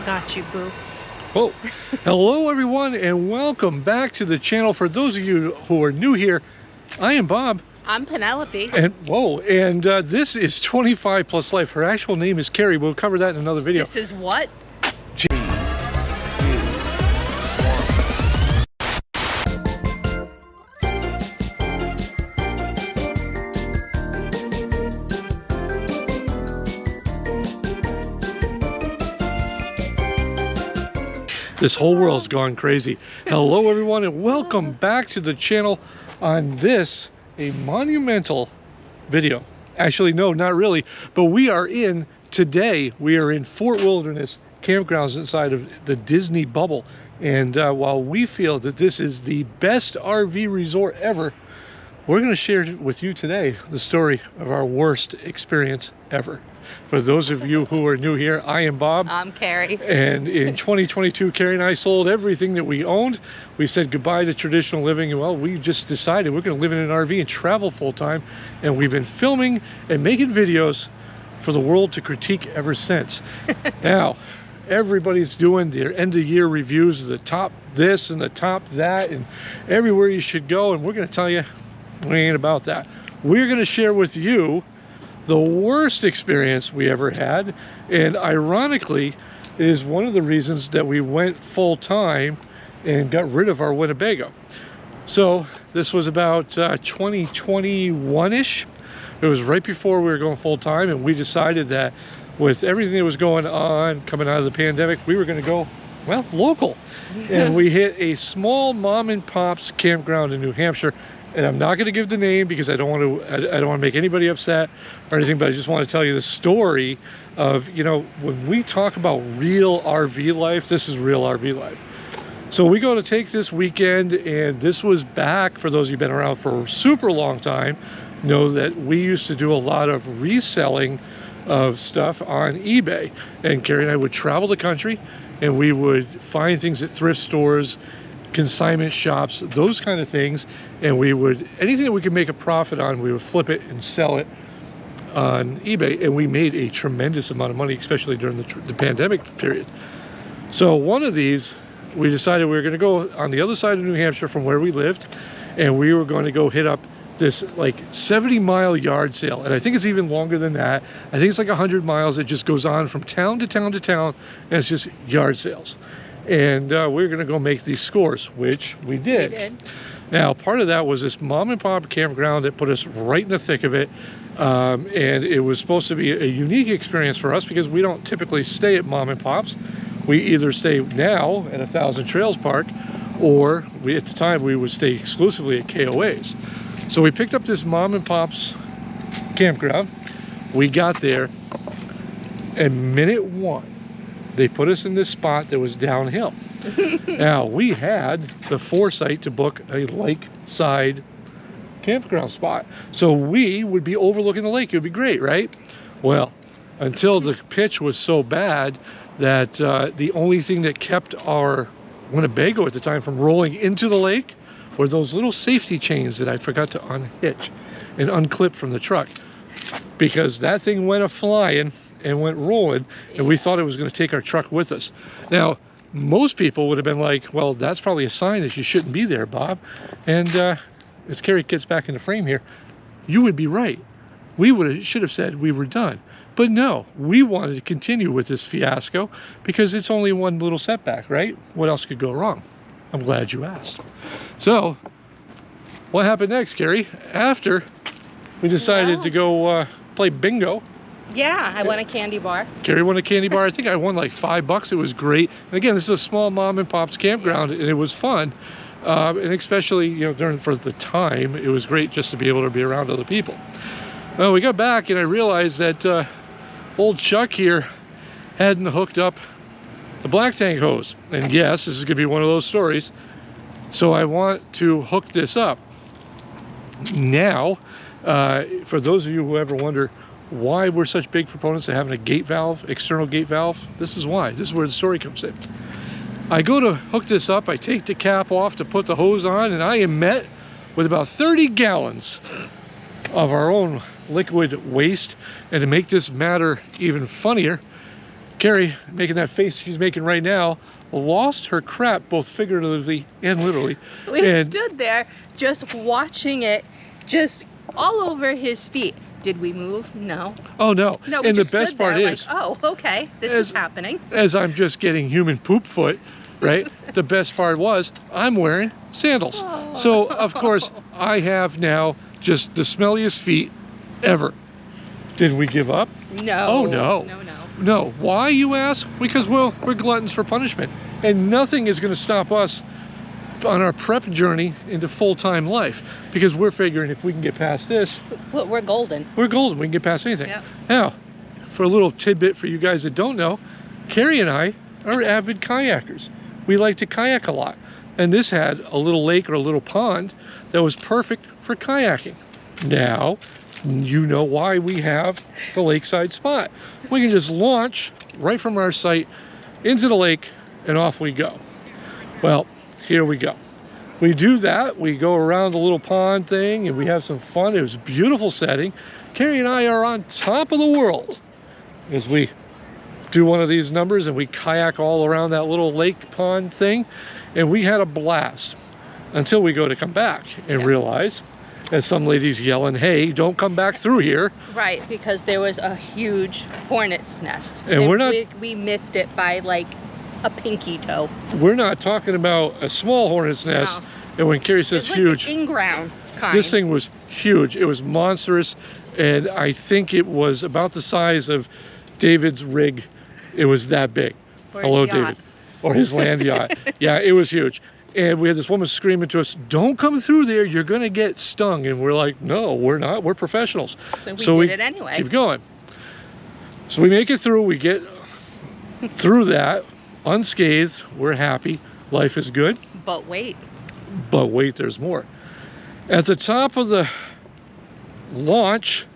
got you, boo. Oh, hello everyone and welcome back to the channel. For those of you who are new here, I am Bob. I'm Penelope. And this is 25 Plus Life. Her actual name is Carrie. We'll cover that in another video. This is what? This whole world's gone crazy. Hello everyone and welcome back to the channel on this, a monumental video. Actually, no, not really, but we are in Fort Wilderness Campgrounds inside of the Disney bubble. And while we feel that this is the best RV resort ever, we're going to share with you today the story of our worst experience ever. For those of you who are new here, I am Bob. I'm Carrie. And in 2022, Carrie and I sold everything that we owned. We said goodbye to traditional living. And well, we just decided we're going to live in an RV and travel full time. And we've been filming and making videos for the world to critique ever since. Now, everybody's doing their end of year reviews of the top this and the top that and everywhere you should go. And we're going to tell you, we ain't about that. We're going to share with you the worst experience we ever had, and ironically is one of the reasons that we went full-time and got rid of our Winnebago. So this was about 2021-ish. It was right before we were going full-time, and we decided that with everything that was going on coming out of the pandemic, we were going to go, well, local. And we hit a small mom and pop's campground in New Hampshire. And I'm not going to give the name because I don't want to make anybody upset or anything, but I just want to tell you the story of, you know, when we talk about real RV life, this is real RV life. So we go to take this weekend, and this was back, for those of you who've been around for a super long time, know that we used to do a lot of reselling of stuff on eBay. And Carrie and I would travel the country and we would find things at thrift stores, consignment shops, those kind of things, and we would, anything that we could make a profit on, we would flip it and sell it on eBay. And we made a tremendous amount of money, especially during the pandemic period. So one of these, we decided we were going to go on the other side of New Hampshire from where we lived, and we were going to go hit up this like 70-mile yard sale. And I think it's even longer than that. I think it's like 100 miles. It just goes on from town to town to town, and it's just yard sales. And we're going to go make these scores, which we did. Now, part of that was this mom and pop campground that put us right in the thick of it. And it was supposed to be a unique experience for us because we don't typically stay at mom and pops. We either stay now at 1,000 Trails Park, or at the time we would stay exclusively at KOAs. So we picked up this mom and pop's campground. We got there, and minute one, they put us in this spot that was downhill. Now, we had the foresight to book a lakeside campground spot. So we would be overlooking the lake. It would be great, right? Well, until the pitch was so bad that the only thing that kept our Winnebago at the time from rolling into the lake were those little safety chains that I forgot to unhitch and unclip from the truck. Because that thing went a-flying and went rolling, and we thought it was going to take our truck with us. Now, most people would have been like, well, that's probably a sign that you shouldn't be there, Bob. And as Carrie gets back in the frame here, you would be right. We should have said we were done. But no, we wanted to continue with this fiasco because it's only one little setback, right? What else could go wrong? I'm glad you asked. So, what happened next, Carrie? After we decided to go play bingo. Yeah, I won a candy bar. Carrie won a candy bar. I think I won like $5. It was great. And again, this is a small mom and pop's campground, and it was fun. And especially, you know, for the time, it was great just to be able to be around other people. Well, we got back, and I realized that old Chuck here hadn't hooked up the black tank hose. And yes, this is going to be one of those stories. So I want to hook this up. Now, for those of you who ever wonder why we're such big proponents of having a gate valve, external gate valve, this is why. This is where the story comes in. I go to hook this up, I take the cap off to put the hose on, and I am met with about 30 gallons of our own liquid waste. And to make this matter even funnier, Carrie, making that face she's making right now, lost her crap both figuratively and literally. We stood there just watching it just all over his feet. Did we move? No. Oh no. No, we and just the best stood part there is, like, oh, okay, this is happening. As I'm just getting human poop foot, right? The best part was I'm wearing sandals. Oh. So of course I have now just the smelliest feet ever. Did we give up? No. Oh no. No, no. No. Why, you ask? Because, well, we're gluttons for punishment. And nothing is going to stop us on our prep journey into full-time life. Because we're figuring if we can get past this, Well, we're golden. we're golden. We can get past anything. Yep. Now, for a little tidbit for you guys that don't know, Carrie and I are avid kayakers. We like to kayak a lot. And this had a little lake or a little pond that was perfect for kayaking. Now, you know why we have the lakeside spot. We can just launch right from our site into the lake and off we go. Well, here we go. We do that. We go around the little pond thing and we have some fun. It was a beautiful setting. Carrie and I are on top of the world as we do one of these numbers and we kayak all around that little lake pond thing. And we had a blast until we go to come back and realize, as some ladies yelling, hey, don't come back through here. Right, because there was a huge hornet's nest. And we're not... We missed it by like a pinky toe. We're not talking about a small hornet's nest. No. And when Carrie says It's huge, like the in-ground kind. this thing was huge. It was monstrous. And I think it was about the size of David's rig. It was that big. Or Hello, his yacht. David. Or his land yacht. Yeah, it was huge. And we had this woman screaming to us, don't come through there, you're gonna get stung. And we're like, no, we're not, we're professionals. So we did it anyway. Keep going. So we make it through, we get through that unscathed, we're happy, life is good. But wait. But wait, there's more. At the top of the launch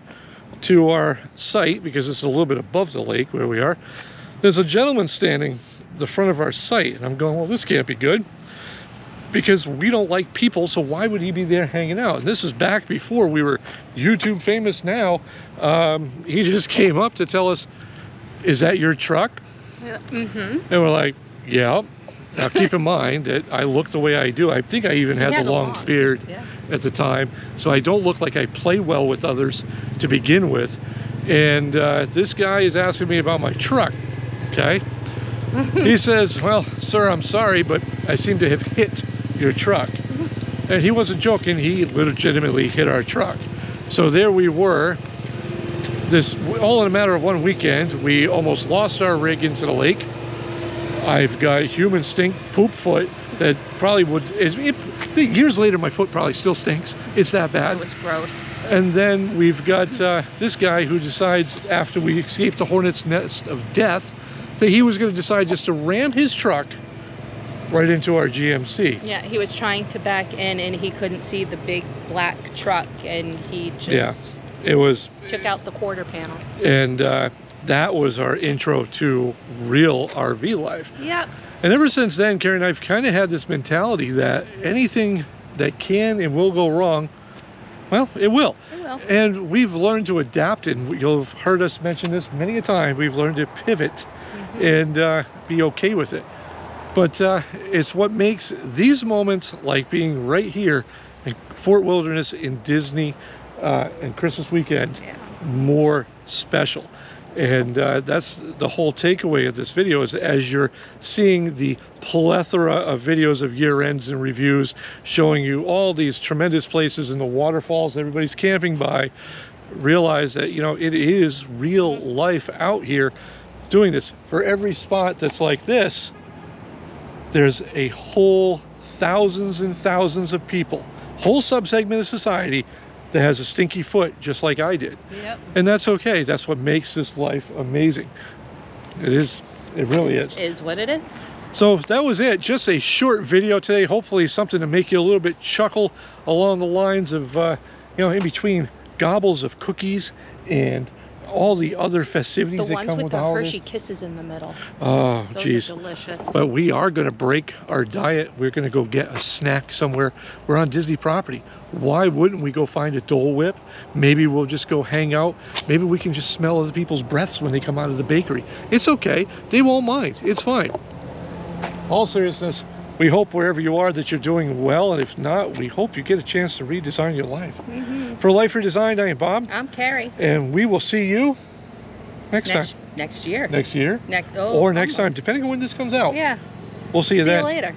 to our site, because it's a little bit above the lake where we are, there's a gentleman standing the front of our site. And I'm going, well, this can't be good. Because we don't like people, so why would he be there hanging out? And this is back before we were YouTube famous now. He just came up to tell us, is that your truck? Mm-hmm. And we're like, yeah. Now keep in mind that I look the way I do. I think I even had the long beard at the time. So I don't look like I play well with others to begin with. And this guy is asking me about my truck, okay? He says, well, sir, I'm sorry, but I seem to have hit your truck. And he wasn't joking, he legitimately hit our truck. So there we were, this all in a matter of one weekend. We almost lost our rig into the lake. I've got human stink poop foot that probably would, years later my foot probably still stinks. It's that bad. It was gross. And then we've got this guy who decides, after we escaped the hornet's nest of death, that he was going to decide just to ram his truck right into our GMC. Yeah, he was trying to back in and he couldn't see the big black truck and he just it was took out the quarter panel. And that was our intro to real RV life. Yep. And ever since then, Carrie and I've kind of had this mentality that anything that can and will go wrong, well, it will. It will. And we've learned to adapt, and you'll have heard us mention this many a time. We've learned to pivot and be okay with it. But it's what makes these moments, like being right here in Fort Wilderness in Disney and Christmas weekend, more special. And that's the whole takeaway of this video, is as you're seeing the plethora of videos of year ends and reviews showing you all these tremendous places and the waterfalls everybody's camping by, realize that, you know, it is real life out here doing this. For every spot that's like this, there's a whole thousands and thousands of people, whole subsegment of society that has a stinky foot just like I did. Yep. And that's okay. That's what makes this life amazing. It is. It really is. It is what it is. So that was it. Just a short video today. Hopefully something to make you a little bit chuckle along the lines of, you know, in between gobbles of cookies and all the other festivities The that ones come with with the the holidays. Hershey Kisses in the middle. Oh, Those geez. are delicious. But we are going to break our diet. We're going to go get a snack somewhere. We're on Disney property. Why wouldn't we go find a Dole Whip? Maybe we'll just go hang out. Maybe we can just smell other people's breaths when they come out of the bakery. It's okay. They won't mind. It's fine. All seriousness, we hope wherever you are that you're doing well. And if not, we hope you get a chance to redesign your life. For Life Redesigned, I am Bob. I'm Carrie. And we will see you next time. Next year. Next year? Next Or next time, almost. depending on when this comes out. Yeah. We'll see you then. See you later.